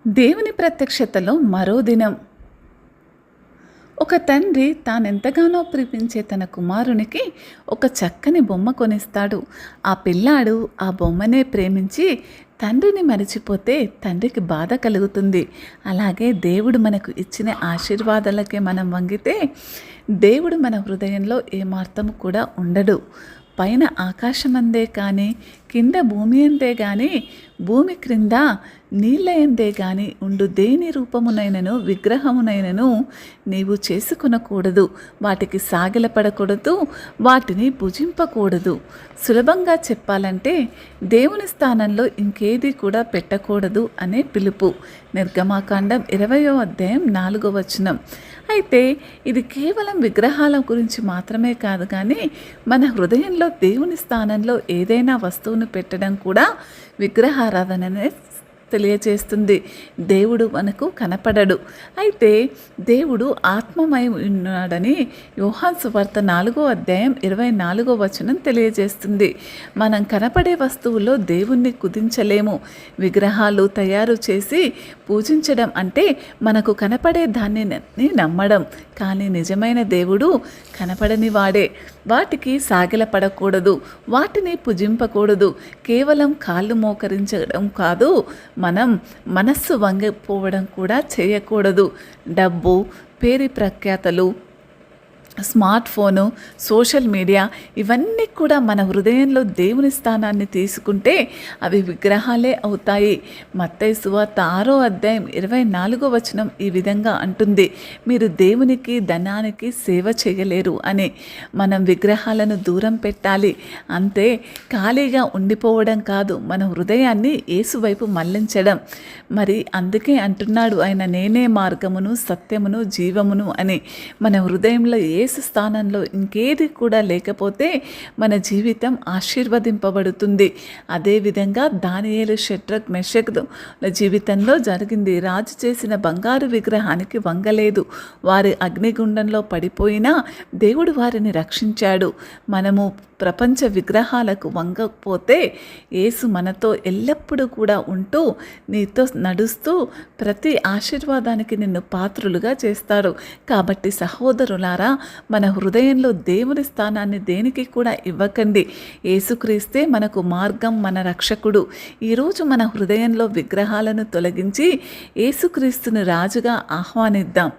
దేవుని ప్రత్యక్షతలో మరో దినం. ఒక తండ్రి తానెంతగానో ప్రేమించే తన కుమారునికి ఒక చక్కని బొమ్మ కొనిస్తాడు. ఆ పిల్లాడు ఆ బొమ్మనే ప్రేమించి తండ్రిని మరిచిపోతే తండ్రికి బాధ కలుగుతుంది. అలాగే దేవుడు మనకు ఇచ్చిన ఆశీర్వాదాలకే మనం వంగితే దేవుడు మన హృదయంలో ఏమార్తము కూడా ఉండడు. పైన ఆకాశమందే కానీ కింద భూమి అందే కానీ భూమి క్రింద నీళ్ళయందే గాని ఉండు దేని రూపమునైనను విగ్రహమునైనను నీవు చేసుకొనకూడదు. వాటికి సాగిలపడకూడదు, వాటిని భుజింపకూడదు. సులభంగా చెప్పాలంటే దేవుని స్థానంలో ఇంకేది కూడా పెట్టకూడదు అనే పిలుపు. నిర్గమాకాండం 20వ అధ్యాయం 4వ వచనం. అయితే ఇది కేవలం విగ్రహాల గురించి మాత్రమే కాదు, కానీ మన హృదయంలో దేవుని స్థానంలో ఏదైనా వస్తువును పెట్టడం కూడా విగ్రహారాధననే తెలియచేస్తుంది. దేవుడు మనకు కనపడడు. అయితే దేవుడు ఆత్మమై ఉన్నాడని యోహాను సువార్త 4వ అధ్యాయం 24వ వచనం తెలియజేస్తుంది. మనం కనపడే వస్తువుల్లో దేవుణ్ణి కుదించలేము. విగ్రహాలు తయారు చేసి పూజించడం అంటే మనకు కనపడే దాన్ని నమ్మడం. కానీ నిజమైన దేవుడు కనపడని వాడే. వాటికి సాగిలపడకూడదు, వాటిని పూజింపకూడదు. కేవలం కాళ్ళు మోకరించడం కాదు, మనం మనస్సు వంగిపోవడం కూడా చేయకూడదు. డబ్బు, పేరు ప్రఖ్యాతలు, స్మార్ట్ ఫోను, సోషల్ మీడియా ఇవన్నీ కూడా మన హృదయంలో దేవుని స్థానాన్ని తీసుకుంటే అవి విగ్రహాలే అవుతాయి. మత్తయి సువార్త 6వ అధ్యాయం 24వ వచనం ఈ విధంగా అంటుంది, మీరు దేవునికి ధనానికి సేవ చేయలేరు అని. మనం విగ్రహాలను దూరం పెట్టాలి. అంతే, ఖాళీగా ఉండిపోవడం కాదు, మన హృదయాన్ని యేసు వైపు మళ్లించడం. మరి అందుకే అంటున్నాడు ఆయన, నేనే మార్గమును సత్యమును జీవమును అని. మన హృదయంలో యేసు స్థానంలో ఇంకేది కూడా లేకపోతే మన జీవితం ఆశీర్వదింపబడుతుంది. అదేవిధంగా దానియేలు, షడ్రక్, మెషక్ జీవితంలో జరిగింది. రాజు చేసిన బంగారు విగ్రహానికి వంగలేదు. వారి అగ్నిగుండంలో పడిపోయినా దేవుడు వారిని రక్షించాడు. మనము ప్రపంచ విగ్రహాలకు వంగకపోతే యేసు మనతో ఎల్లప్పుడూ కూడా ఉంటూ నీతో నడుస్తూ ప్రతి ఆశీర్వాదానికి నిన్ను పాత్రులుగా చేస్తాడు. కాబట్టి సహోదరులారా, మన హృదయంలో దేవుని స్థానాన్ని దేనికి కూడా ఇవ్వకండి. యేసుక్రీస్తే మనకు మార్గం, మన రక్షకుడు. ఈరోజు మన హృదయంలో విగ్రహాలను తొలగించి యేసుక్రీస్తుని రాజుగా ఆహ్వానిద్దాం.